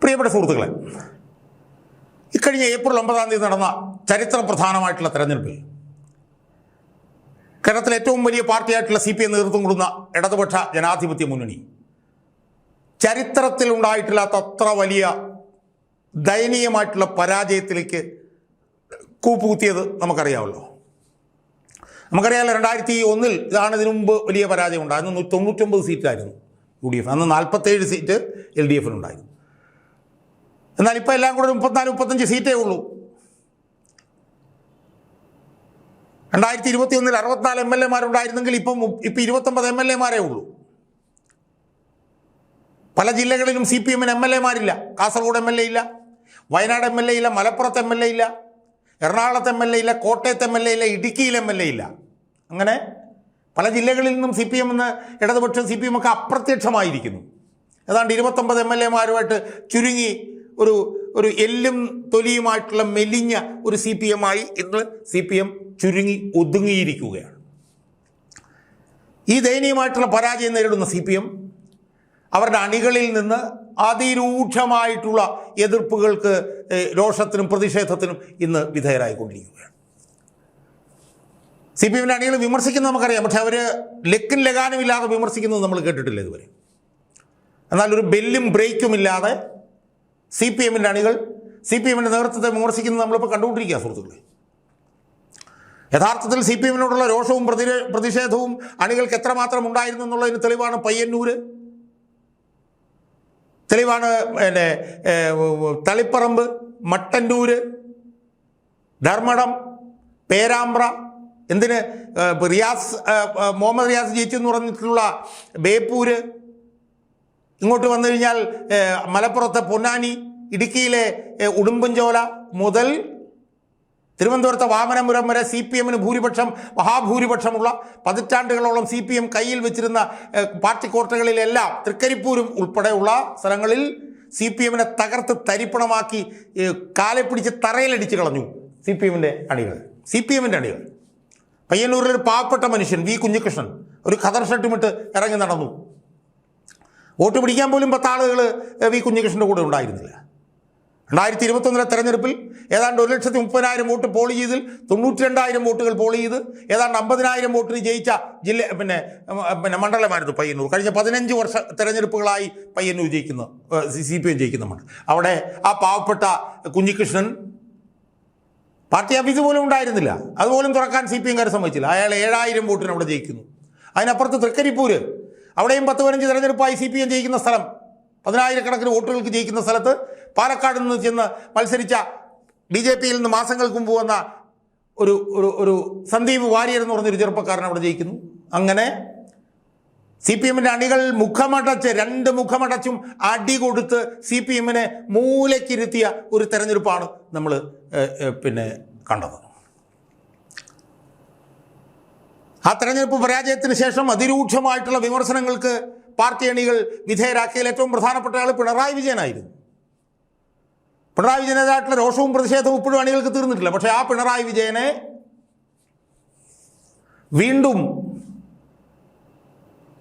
പ്രിയപ്പെട്ട സുഹൃത്തുക്കളെ, ഇക്കഴിഞ്ഞ ഏപ്രിൽ 9 നടന്ന ചരിത്ര പ്രധാനമായിട്ടുള്ള തെരഞ്ഞെടുപ്പിൽ കേരളത്തിലെ ഏറ്റവും വലിയ പാർട്ടിയായിട്ടുള്ള CPM നേതൃത്വം കൊടുക്കുന്ന ഇടതുപക്ഷ ജനാധിപത്യ മുന്നണി ചരിത്രത്തിൽ ഉണ്ടായിട്ടില്ലാത്ത അത്ര വലിയ ദയനീയമായിട്ടുള്ള പരാജയത്തിലേക്ക് കൂപ്പുകുത്തിയത് നമുക്കറിയാമല്ലോ. നമുക്കറിയാമല്ലോ, 2001 ഇതാണ് ഇതിനു മുമ്പ് വലിയ പരാജയം ഉണ്ടായിരുന്നു. 99 സീറ്റായിരുന്നു UDF, അന്ന് 47 സീറ്റ് LDFിനുണ്ടായിരുന്നു. എന്നാൽ ഇപ്പോൾ എല്ലാം കൂടെ 34-35 സീറ്റേ ഉള്ളൂ. 2021 64 MLA-മാരുണ്ടായിരുന്നെങ്കിൽ ഇപ്പം 29 MLA-മാരേ ഉള്ളൂ. പല ജില്ലകളിലും CPM-ന് MLA-മാരില്ല. കാസർഗോഡ് MLA ഇല്ല, വയനാട് MLA ഇല്ല, മലപ്പുറത്ത് MLA ഇല്ല, എറണാകുളത്ത് MLA ഇല്ല, കോട്ടയത്ത് MLA ഇല്ല, ഇടുക്കിയിൽ MLA ഇല്ല. അങ്ങനെ പല ജില്ലകളിൽ നിന്നും CPM ഇടതുപക്ഷം CPM ഒക്കെ അപ്രത്യക്ഷമായിരിക്കുന്നു. ഏതാണ്ട് 29 MLA-മാരുമായിട്ട് ചുരുങ്ങി ഒരു എല്ലും തൊലിയുമായിട്ടുള്ള മെലിഞ്ഞ ഒരു CPM-ആയി ഇന്ന് CPM ചുരുങ്ങി ഒതുങ്ങിയിരിക്കുകയാണ്. ഈ ദയനീയമായിട്ടുള്ള പരാജയം നേരിടുന്ന CPM അവരുടെ അണികളിൽ നിന്ന് അതിരൂക്ഷമായിട്ടുള്ള എതിർപ്പുകൾക്ക്, രോഷത്തിനും പ്രതിഷേധത്തിനും ഇന്ന് വിധേയരായിക്കൊണ്ടിരിക്കുകയാണ്. CPM-ൻ്റെ അണികൾ വിമർശിക്കുന്നത് നമുക്കറിയാം, പക്ഷെ അവർ ലക്കും ലഗാനും ഇല്ലാതെ വിമർശിക്കുന്നത് നമ്മൾ കേട്ടിട്ടില്ല ഇതുവരെ. എന്നാൽ ഒരു ബെല്ലും ബ്രേക്കും ഇല്ലാതെ CPM-ൻ്റെ അണികൾ CPM-ൻ്റെ നേതൃത്വത്തെ വിമർശിക്കുന്നത് നമ്മളിപ്പോൾ കണ്ടുകൊണ്ടിരിക്കുക സുഹൃത്തുക്കളെ. യഥാർത്ഥത്തിൽ CPM-നോടുള്ള രോഷവും പ്രതിഷേധവും അണികൾക്ക് എത്രമാത്രം ഉണ്ടായിരുന്നു എന്നുള്ളതിന് തെളിവാണ് പയ്യന്നൂർ, തെളിവാണ് തളിപ്പറമ്പ്, മട്ടന്നൂർ, ധർമ്മടം, പേരാമ്പ്ര, എന്തിന് മുഹമ്മദ് റിയാസ് ജയിച്ചു എന്ന് പറഞ്ഞിട്ടുള്ള ബേപ്പൂര്, ഇങ്ങോട്ട് വന്നു കഴിഞ്ഞാൽ മലപ്പുറത്തെ പൊന്നാനി, ഇടുക്കിയിലെ ഉടുമ്പൻചോല മുതൽ തിരുവനന്തപുരത്തെ വാമനപുരം വരെ CPM-ന് മഹാഭൂരിപക്ഷമുള്ള പതിറ്റാണ്ടുകളോളം CPM കയ്യിൽ വെച്ചിരുന്ന പാർട്ടി കോട്ടകളിലെല്ലാം, തൃക്കരിപ്പൂരും ഉൾപ്പെടെയുള്ള സ്ഥലങ്ങളിൽ CPM-നെ തകർത്ത് തരിപ്പണമാക്കി കാലെ പിടിച്ച് തറയിലടിച്ച് കളഞ്ഞു CPM-ൻ്റെ അണികൾ. പയ്യന്നൂരിലൊരു പാവപ്പെട്ട മനുഷ്യൻ V. കുഞ്ഞികൃഷ്ണൻ ഒരു ഖദർ ഷർട്ടുമിട്ട് ഇറങ്ങി നടന്നു. വോട്ട് പിടിക്കാൻ പോലും 10 ആളുകൾ V. കുഞ്ഞികൃഷ്ണൻ്റെ കൂടെ ഉണ്ടായിരുന്നില്ല. 2021 തെരഞ്ഞെടുപ്പിൽ ഏതാണ്ട് 1,30,000 വോട്ട് പോൾ ചെയ്തിൽ 92,000 വോട്ടുകൾ പോൾ ചെയ്ത് ഏതാണ്ട് 50,000 വോട്ടിന് ജയിച്ച മണ്ഡലമായിരുന്നു പയ്യന്നൂർ. കഴിഞ്ഞ 15 വർഷ തെരഞ്ഞെടുപ്പുകളായി പയ്യന്നൂർ CPM ജയിക്കുന്ന മണ്ഡലം. അവിടെ ആ പാവപ്പെട്ട കുഞ്ഞികൃഷ്ണൻ പാർട്ടി ഓഫീസ് പോലും ഉണ്ടായിരുന്നില്ല, അതുപോലും തുറക്കാൻ CPM-കാർ സമ്മതിച്ചില്ല. അയാൾ 7,000 വോട്ടിന് അവിടെ ജയിക്കുന്നു. അതിനപ്പുറത്ത് തൃക്കരിപ്പൂര്, അവിടെയും 10-15 തെരഞ്ഞെടുപ്പായി CPM ജയിക്കുന്ന സ്ഥലം, 10,000-കണക്കിന് വോട്ടുകൾക്ക് ജയിക്കുന്ന സ്ഥലത്ത് പാലക്കാട് നിന്ന് ചെന്ന് മത്സരിച്ച BJP-യിൽ നിന്ന് മാസങ്ങൾക്ക് മുമ്പ് വന്ന ഒരു സന്ദീപ് വാര്യർ എന്ന് പറഞ്ഞൊരു ചെറുപ്പക്കാരൻ അവിടെ ജയിക്കുന്നു. അങ്ങനെ CPM-ൻ്റെ അണികൾ രണ്ട് മുഖമടച്ചും അടി കൊടുത്ത് CPM-നെ മൂലക്കിരുത്തിയ ഒരു തെരഞ്ഞെടുപ്പാണ് നമ്മൾ കണ്ടത്. ആ തെരഞ്ഞെടുപ്പ് പരാജയത്തിന് ശേഷം അതിരൂക്ഷമായിട്ടുള്ള വിമർശനങ്ങൾക്ക് പാർട്ടി അണികൾ വിധേയരാക്കിയതിൽ ഏറ്റവും പ്രധാനപ്പെട്ട ആൾ പിണറായി വിജയനായിരുന്നു. പിണറായി വിജയനായിട്ടുള്ള രോഷവും പ്രതിഷേധവും ഇപ്പോഴും അണികൾക്ക് തീർന്നിട്ടില്ല. പക്ഷേ ആ പിണറായി വിജയനെ വീണ്ടും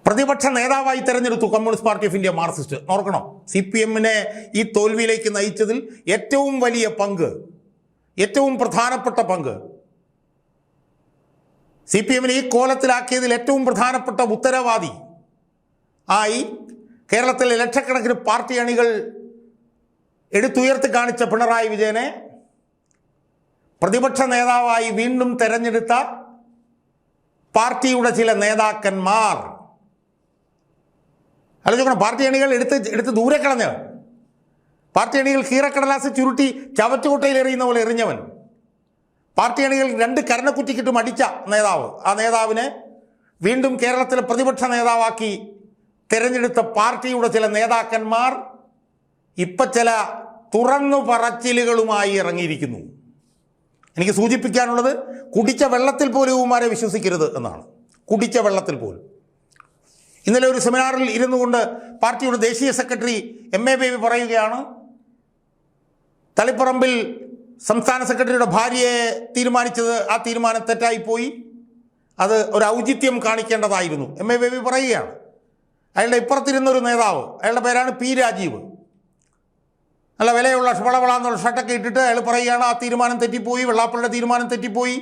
പ്രതിപക്ഷ നേതാവായി തെരഞ്ഞെടുത്തു communist party of India Marxist. ഓർക്കണം, CPM-നെ ഈ തോൽവിയിലേക്ക് നയിച്ചതിൽ ഏറ്റവും വലിയ പങ്ക്, ഏറ്റവും പ്രധാനപ്പെട്ട പങ്ക്, CPM-നെ ഈ കോലത്തിലാക്കിയതിൽ ഏറ്റവും പ്രധാനപ്പെട്ട ഉത്തരവാദി ആയി കേരളത്തിലെ ലക്ഷക്കണക്കിന് പാർട്ടി അണികൾ എടുത്തുയർത്തി കാണിച്ച പിണറായി വിജയനെ പ്രതിപക്ഷ നേതാവായി വീണ്ടും തെരഞ്ഞെടുത്ത പാർട്ടിയുടെ ചില നേതാക്കന്മാർ, ആലോചിക്കണം, പാർട്ടി അണികൾ എടുത്ത് ദൂരെ കളഞ്ഞവൻ, പാർട്ടി അണികൾ കീറക്കടലാസ് ചുരുട്ടി ചവറ്റുകൊട്ടയിൽ എറിയുന്ന പോലെ എറിഞ്ഞവൻ, പാർട്ടി അണികൾ 2 കരണക്കുറ്റിക്കിട്ടും അടിച്ച നേതാവ്, ആ നേതാവിനെ വീണ്ടും കേരളത്തിലെ പ്രതിപക്ഷ നേതാവാക്കി തിരഞ്ഞെടുത്ത പാർട്ടിയുടെ ചില നേതാക്കന്മാർ ഇപ്പം ചില തുറന്നു പറച്ചിലുകളുമായി ഇറങ്ങിയിരിക്കുന്നു. എനിക്ക് സൂചിപ്പിക്കാനുള്ളത്, കുടിച്ച വെള്ളത്തിൽ പോലും ഇവന്മാരെ വിശ്വസിക്കരുത് എന്നാണ്. കുടിച്ച വെള്ളത്തിൽ പോലും. ഇന്നലെ ഒരു സെമിനാറിൽ ഇരുന്നു കൊണ്ട് പാർട്ടിയുടെ ദേശീയ സെക്രട്ടറി MA ബേബി പറയുകയാണ്, തളിപ്പറമ്പിൽ സംസ്ഥാന സെക്രട്ടറിയുടെ ഭാര്യയെ തീരുമാനിച്ചത്, ആ തീരുമാനം തെറ്റായിപ്പോയി, അത് ഒരു ഔചിത്യം കാണിക്കേണ്ടതായിരുന്നു. MA ബേബി പറയുകയാണ്. അയാളുടെ ഇപ്പുറത്തിരുന്നൊരു നേതാവ്, അയാളുടെ പേരാണ് P. രാജീവ്. നല്ല വിലയുള്ള വളവളാന്നുള്ള ഷർട്ടൊക്കെ ഇട്ടിട്ട് അയാൾ പറയുകയാണ് ആ തീരുമാനം തെറ്റിപ്പോയി, വെള്ളാപ്പള്ളിയുടെ തീരുമാനം തെറ്റിപ്പോയി,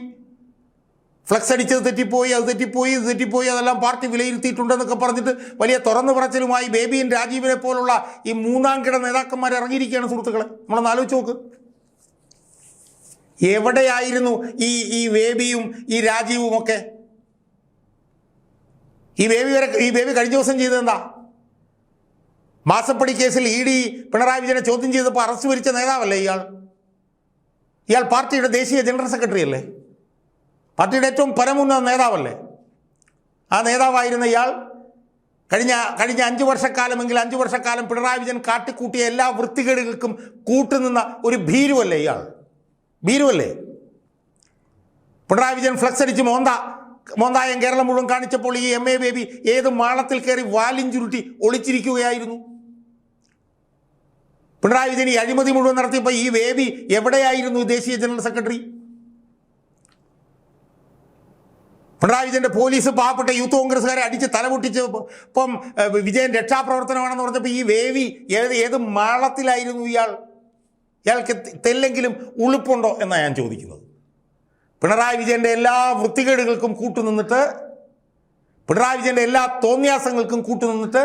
ഫ്ലക്സ് അടിച്ചത് തെറ്റിപ്പോയി, അത് തെറ്റിപ്പോയി, ഇത് തെറ്റിപ്പോയി, അതെല്ലാം പാർട്ടി വിലയിരുത്തിയിട്ടുണ്ടെന്നൊക്കെ പറഞ്ഞിട്ട് വലിയ തുറന്നു പറച്ചിലുമായി ബേബിയും രാജീവിനെ പോലുള്ള ഈ മൂന്നാം കിട നേതാക്കന്മാർ ഇറങ്ങിയിരിക്കുകയാണ് സുഹൃത്തുക്കളെ. നമ്മളൊന്ന് ആലോചിച്ച് നോക്ക്. എവിടെയായിരുന്നു ഈ ബേബിയും ഈ രാജീവും ഒക്കെ? ഈ ബേബി കഴിഞ്ഞ ദിവസം ചെയ്തതെന്താ? മാസപ്പടി കേസിൽ ED പിണറായി വിജയനെ ചോദ്യം ചെയ്തപ്പോൾ അറസ്റ്റ് വരിച്ച നേതാവല്ലേ ഇയാൾ പാർട്ടിയുടെ ദേശീയ ജനറൽ സെക്രട്ടറി അല്ലേ? പാർട്ടിയുടെ ഏറ്റവും പരമോന്നത നേതാവല്ലേ? ആ നേതാവായിരുന്ന ഇയാൾ കഴിഞ്ഞ 5 വർഷക്കാലമെങ്കിൽ 5 വർഷക്കാലം പിണറായി വിജയൻ കാട്ടിക്കൂട്ടിയ എല്ലാ വൃത്തികേടുകൾക്കും കൂട്ടുനിന്ന ഒരു ഭീരുവല്ലേ ഇയാൾ? ഭീരുവല്ലേ? പിണറായി വിജയൻ ഫ്ലക്സ് അടിച്ച് മോന്തായം കേരളം മുഴുവൻ കാണിച്ചപ്പോൾ ഈ MA ബേബി ഏത് മാളത്തിൽ കയറി വാലിൻ ചുരുട്ടി ഒളിച്ചിരിക്കുകയായിരുന്നു? പിണറായി വിജയൻ ഈ അഴിമതി മുഴുവൻ നടത്തിയപ്പോൾ ഈ ബേബി എവിടെയായിരുന്നു ദേശീയ ജനറൽ സെക്രട്ടറി? പിണറായി വിജയൻ്റെ പോലീസ് പാവപ്പെട്ട യൂത്ത് കോൺഗ്രസ്സുകാരെ അടിച്ച് തലപൊട്ടിച്ച് ഇപ്പം വിജയൻ രക്ഷാപ്രവർത്തനമാണെന്ന് പറഞ്ഞപ്പോൾ ഈ ബേബി ഏത് മാളത്തിലായിരുന്നു ഇയാൾക്ക് തെല്ലെങ്കിലും ഉളുപ്പുണ്ടോ എന്നാണ് ഞാൻ ചോദിക്കുന്നത്. പിണറായി വിജയൻ്റെ എല്ലാ വൃത്തികേടുകൾക്കും കൂട്ടുനിന്നിട്ട്, പിണറായി വിജയൻ്റെ എല്ലാ തോന്നിയാസങ്ങൾക്കും കൂട്ടുനിന്നിട്ട്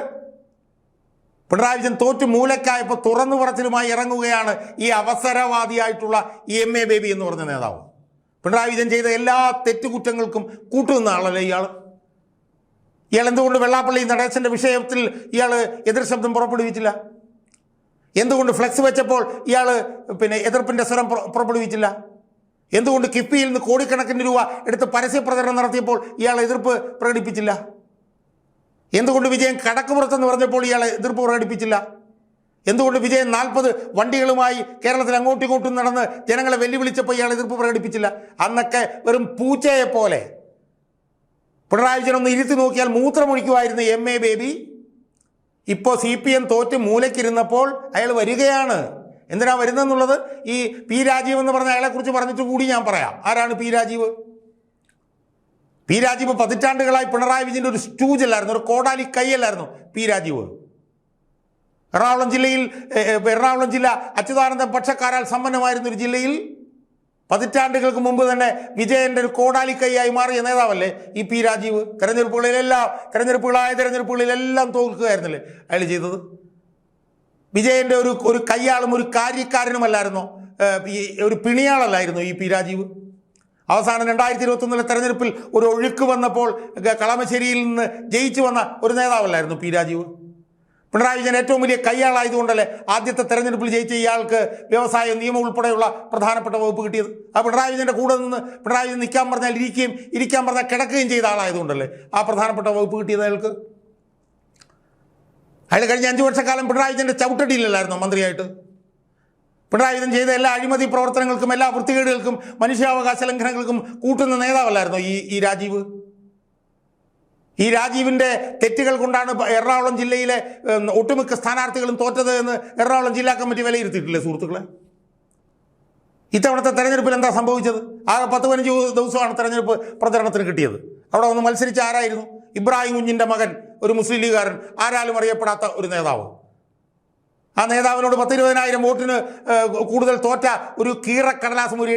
പിണറായി വിജയൻ തോറ്റു മൂലക്കായപ്പോൾ തുറന്നു പറച്ചിലുമായി ഇറങ്ങുകയാണ് ഈ അവസരവാദിയായിട്ടുള്ള ഈ MA ബേബി എന്ന് പറഞ്ഞ നേതാവ്. പിണറായി വിജയൻ ചെയ്ത എല്ലാ തെറ്റുകുറ്റങ്ങൾക്കും കൂട്ടുനിന്ന ആളല്ലേ ഇയാൾ എന്തുകൊണ്ട് വെള്ളാപ്പള്ളി നടേശൻ്റെ വിഷയത്തിൽ ഇയാൾ എതിർ ശബ്ദം പുറപ്പെടുവിച്ചില്ല? എന്തുകൊണ്ട് ഫ്ലെക്സ് വെച്ചപ്പോൾ ഇയാൾ എതിർപ്പിൻ്റെ സ്വരം പുറപ്പെടുവിച്ചില്ല? എന്തുകൊണ്ട് കിഫ്ബിയിൽ നിന്ന് കോടിക്കണക്കിന് രൂപ എടുത്ത് പരസ്യ പ്രചരണം നടത്തിയപ്പോൾ ഇയാൾ എതിർപ്പ് പ്രകടിപ്പിച്ചില്ല? എന്തുകൊണ്ട് വിജയൻ കടക്കുപുറത്തെന്ന് പറഞ്ഞപ്പോൾ ഇയാൾ എതിർപ്പ് പ്രകടിപ്പിച്ചില്ല? എന്തുകൊണ്ട് വിജയൻ 40 വണ്ടികളുമായി കേരളത്തിൽ അങ്ങോട്ടും ഇങ്ങോട്ടും നടന്ന് ജനങ്ങളെ വെല്ലുവിളിച്ചപ്പോൾ ഇയാൾ എതിർപ്പ് പ്രകടിപ്പിച്ചില്ല? അന്നൊക്കെ വെറും പൂച്ചയെ പോലെ പിണറായി വിജയൻ ഒന്ന് ഇരുത്തി നോക്കിയാൽ മൂത്രമൊഴിക്കുമായിരുന്ന MA ബേബി ഇപ്പോൾ CPM തോറ്റ് മൂലയ്ക്കിരുന്നപ്പോൾ അയാൾ വരികയാണ്. എന്തിനാ വരുന്നതെന്നുള്ളത് ഈ P രാജീവ് എന്ന് പറഞ്ഞ അയാളെക്കുറിച്ച് പറഞ്ഞിട്ട് കൂടി ഞാൻ പറയാം. ആരാണ് P രാജീവ്? P രാജീവ് പതിറ്റാണ്ടുകളായി പിണറായി വിജയൻ്റെ ഒരു സ്റ്റൂജല്ലായിരുന്നു, ഒരു കോടാലി കൈയല്ലായിരുന്നു P രാജീവ്. എറണാകുളം ജില്ല അച്യുതാനന്ദൻ പക്ഷക്കാരാൽ സമ്പന്നമായിരുന്ന ഒരു ജില്ലയിൽ പതിറ്റാണ്ടുകൾക്ക് മുമ്പ് തന്നെ വിജയൻ്റെ ഒരു കോടാലി കൈയായി മാറിയ നേതാവല്ലേ ഈ P രാജീവ്? തെരഞ്ഞെടുപ്പുകളിലെല്ലാം തോൽക്കുകയായിരുന്നല്ലേ അയാൾ ചെയ്തത്? വിജയൻ്റെ ഒരു കയ്യാളും ഒരു കാര്യക്കാരനുമല്ലായിരുന്നോ? ഒരു പിണിയാളല്ലായിരുന്നു ഈ P രാജീവ്? അവസാനം 2021 തെരഞ്ഞെടുപ്പിൽ ഒരു ഒഴുക്ക് വന്നപ്പോൾ കളമശ്ശേരിയിൽ നിന്ന് ജയിച്ചു വന്ന ഒരു നേതാവല്ലായിരുന്നു P രാജീവ്? പിണറായി വിജയൻ ഏറ്റവും വലിയ കയ്യാളായതുകൊണ്ടല്ലേ ആദ്യത്തെ തെരഞ്ഞെടുപ്പിൽ ജയിച്ച ഇയാൾക്ക് വ്യവസായ നിയമം ഉൾപ്പെടെയുള്ള പ്രധാനപ്പെട്ട വകുപ്പ് കിട്ടിയത്? ആ പിണറായി വിജയൻ്റെ കൂടെ നിന്ന് പിണറായി വിജയൻ നിൽക്കാൻ പറഞ്ഞാൽ ഇരിക്കാൻ പറഞ്ഞാൽ കിടക്കുകയും ചെയ്ത ആളായതുകൊണ്ടല്ലേ ആ പ്രധാനപ്പെട്ട വകുപ്പ് കിട്ടിയത് അയാൾക്ക്? അയാൾ കഴിഞ്ഞ 5 വർഷക്കാലം പിണറായി വിജയൻ്റെ ചവിട്ടടിയിലല്ലായിരുന്നോ മന്ത്രിയായിട്ട്? പിണറായി വിജയൻ ചെയ്ത എല്ലാ അഴിമതി പ്രവർത്തനങ്ങൾക്കും എല്ലാ വൃത്തികേടുകൾക്കും മനുഷ്യാവകാശ ലംഘനങ്ങൾക്കും കൂട്ടുന്ന നേതാവല്ലായിരുന്നോ ഈ രാജീവ്? ഈ രാജീവിൻ്റെ തെറ്റുകൾ കൊണ്ടാണ് എറണാകുളം ജില്ലയിലെ ഒട്ടുമിക്ക സ്ഥാനാർത്ഥികളും തോറ്റത് എന്ന് എറണാകുളം ജില്ലാ കമ്മിറ്റി വിലയിരുത്തിയിട്ടില്ലേ സുഹൃത്തുക്കളെ? ഇത്തവണത്തെ തെരഞ്ഞെടുപ്പിൽ എന്താ സംഭവിച്ചത്? ആകെ 10-15 ദിവസമാണ് തെരഞ്ഞെടുപ്പ് പ്രചരണത്തിന് കിട്ടിയത്. അവിടെ ഒന്ന് മത്സരിച്ച ആരായിരുന്നു? ഇബ്രാഹിം കുഞ്ഞിൻ്റെ മകൻ, ഒരു മുസ്ലിം ലീഗുകാരൻ, ആരാലും അറിയപ്പെടാത്ത ഒരു നേതാവ്. ആ നേതാവിനോട് 10-20,000 വോട്ടിന് കൂടുതൽ തോറ്റ ഒരു കീറക്കടലാസും ഒരു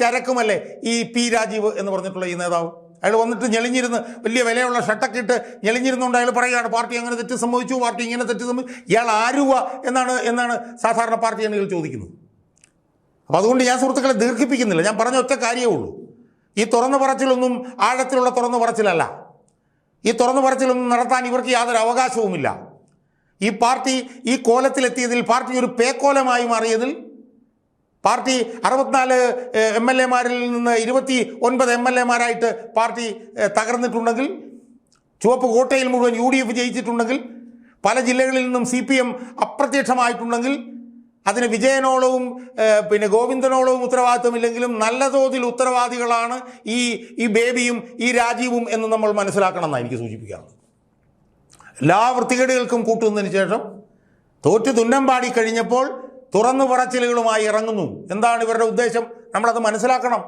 ചരക്കുമല്ലേ ഈ P രാജീവ് എന്ന് പറഞ്ഞിട്ടുള്ള ഈ നേതാവ്. അയാൾ വന്നിട്ട് ഞെളിഞ്ഞിരുന്ന് വലിയ വിലയുള്ള ഷർട്ടൊക്കെ ഇട്ട് ഞെളിഞ്ഞിരുന്നുകൊണ്ട് അയാൾ പറയുകയാണ് പാർട്ടി അങ്ങനെ തെറ്റ് സംഭവിച്ചു, പാർട്ടി ഇങ്ങനെ തെറ്റ് സംഭവിച്ചു. ഇയാൾ ആരുവ എന്നാണ് സാധാരണ പാർട്ടി അണികൾ ചോദിക്കുന്നത്. അപ്പോൾ അതുകൊണ്ട് ഞാൻ സുഹൃത്തുക്കളെ ദീർഘിപ്പിക്കുന്നില്ല. ഞാൻ പറഞ്ഞ ഒറ്റ കാര്യമേ ഉള്ളൂ. ഈ തുറന്നു പറച്ചിലൊന്നും ആഴത്തിലുള്ള തുറന്നു പറച്ചിലല്ല. ഈ തുറന്നു പറച്ചിലൊന്നും നടത്താൻ ഇവർക്ക് യാതൊരു അവകാശവുമില്ല. ഈ പാർട്ടി ഈ കോലത്തിലെത്തിയതിൽ, പാർട്ടി ഒരു പേക്കോലമായി മാറിയതിൽ, പാർട്ടി 64 MLA-മാരിൽ നിന്ന് 29 MLA-മാരായിട്ട് പാർട്ടി തകർന്നിട്ടുണ്ടെങ്കിൽ, ചുവപ്പ് കോട്ടയിൽ മുഴുവൻ UDF ജയിച്ചിട്ടുണ്ടെങ്കിൽ, പല ജില്ലകളിൽ നിന്നും CPM അപ്രത്യക്ഷമായിട്ടുണ്ടെങ്കിൽ, അതിന് വിജയനോളവും ഗോവിന്ദനോളവും ഉത്തരവാദിത്വമില്ലെങ്കിലും നല്ല തോതിൽ ഉത്തരവാദികളാണ് ഈ ബേബിയും ഈ രാജീവും എന്ന് നമ്മൾ മനസ്സിലാക്കണം എന്നാണ് എനിക്ക് സൂചിപ്പിക്കാറുള്ളത്. എല്ലാ വൃത്തികേടുകൾക്കും കൂട്ടുന്നതിന് ശേഷം തോറ്റ് തുന്നം പാടി കഴിഞ്ഞപ്പോൾ തുറന്നു പറച്ചിലുകളുമായി ഇറങ്ങുന്നു. എന്താണ് ഇവരുടെ ഉദ്ദേശം? നമ്മളത് മനസ്സിലാക്കണം.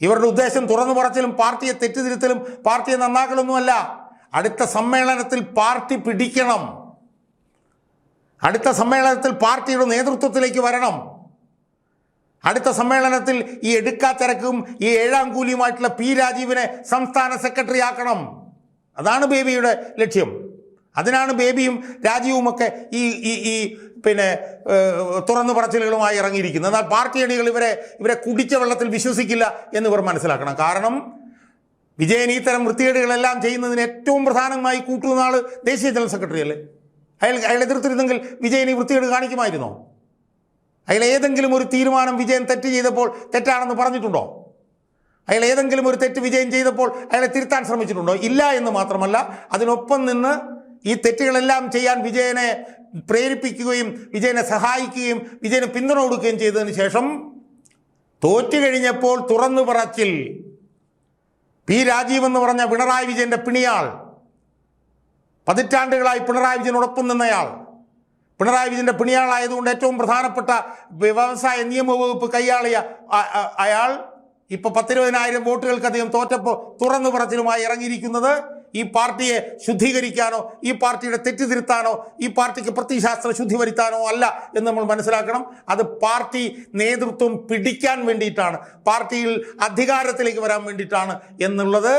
ഇവരുടെ ഉദ്ദേശം തുറന്നു പറച്ചിലും പാർട്ടിയെ തെറ്റിതിരുത്തലും പാർട്ടിയെ നന്നാക്കലൊന്നുമല്ല. അടുത്ത സമ്മേളനത്തിൽ പാർട്ടി പിടിക്കണം. അടുത്ത സമ്മേളനത്തിൽ പാർട്ടിയുടെ നേതൃത്വത്തിലേക്ക് വരണം. അടുത്ത സമ്മേളനത്തിൽ ഈ എടുക്കാത്തിരക്കും ഈ ഏഴാം കൂലിയുമായിട്ടുള്ള പി രാജീവിനെ സംസ്ഥാന സെക്രട്ടറി ആക്കണം. അതാണ് ബേബിയുടെ ലക്ഷ്യം. അതിനാണ് ബേബിയും രാജീവുമൊക്കെ ഈ പിന്നെ തുറന്നു പറച്ചിലുകളുമായി ഇറങ്ങിയിരിക്കുന്നത്. എന്നാൽ പാർട്ടി അണികൾ ഇവരെ കുടിച്ച വെള്ളത്തിൽ വിശ്വസിക്കില്ല എന്നിവർ മനസ്സിലാക്കണം. കാരണം വിജയൻ ഈ തരം വൃത്തികേടുകളെല്ലാം ചെയ്യുന്നതിന് ഏറ്റവും പ്രധാനമായി കൂട്ടുന്ന ആൾ ദേശീയ ജനറൽ സെക്രട്ടറി അല്ലേ? അയാൾ എതിർത്തിരുന്നെങ്കിൽ വിജയൻ ഈ വൃത്തികേട് കാണിക്കുമായിരുന്നോ? അയാൾ ഏതെങ്കിലും ഒരു തീരുമാനം വിജയൻ തെറ്റ് ചെയ്തപ്പോൾ തെറ്റാണെന്ന് പറഞ്ഞിട്ടുണ്ടോ? അയാൾ ഏതെങ്കിലും ഒരു തെറ്റ് വിജയൻ ചെയ്തപ്പോൾ അയാളെ തിരുത്താൻ ശ്രമിച്ചിട്ടുണ്ടോ? ഇല്ല എന്ന് മാത്രമല്ല, അതിനൊപ്പം നിന്ന് ഈ തെറ്റുകളെല്ലാം ചെയ്യാൻ വിജയനെ പ്രേരിപ്പിക്കുകയും വിജയനെ സഹായിക്കുകയും വിജയന് പിന്തുണ കൊടുക്കുകയും ചെയ്തതിന് ശേഷം തോറ്റു കഴിഞ്ഞപ്പോൾ തുറന്നു പറച്ചിൽ പി രാജീവ് എന്ന് പറഞ്ഞ പിണറായി വിജയന്റെ പിണിയാൾ, പതിറ്റാണ്ടുകളായി പിണറായി വിജയനോടൊപ്പം നിന്നയാൾ, പിണറായി വിജയന്റെ പിണിയാളായതുകൊണ്ട് ഏറ്റവും പ്രധാനപ്പെട്ട വ്യവസായ നിയമവകുപ്പ് കൈയാളിയ അയാൾ ഇപ്പോൾ 10,000 വോട്ടുകൾക്കധികം തോറ്റപ്പോൾ തുറന്നു പറച്ചിലുമായി ഇറങ്ങിയിരിക്കുന്നത് ഈ പാർട്ടിയെ ശുദ്ധീകരിക്കാനോ ഈ പാർട്ടിയുടെ തെറ്റ് തിരുത്താനോ ഈ പാർട്ടിക്ക് പ്രത്യയശാസ്ത്ര ശുദ്ധി വരുത്താനോ അല്ല എന്ന് നമ്മൾ മനസ്സിലാക്കണം. അത് പാർട്ടി നേതൃത്വം പിടിക്കാൻ വേണ്ടിയിട്ടാണ്, പാർട്ടിയിൽ അധികാരത്തിലേക്ക് വരാൻ വേണ്ടിയിട്ടാണ് എന്നുള്ളത്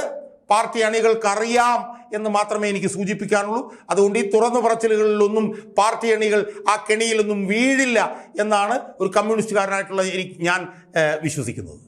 പാർട്ടി അണികൾക്കറിയാം എന്ന് മാത്രമേ എനിക്ക് സൂചിപ്പിക്കാനുള്ളൂ. അതുകൊണ്ട് ഈ തുറന്നു പറച്ചിലുകളിലൊന്നും പാർട്ടി അണികൾ ആ കെണിയിലൊന്നും വീഴില്ല എന്നാണ് ഒരു കമ്മ്യൂണിസ്റ്റുകാരനായിട്ടുള്ള ഞാൻ വിശ്വസിക്കുന്നത്.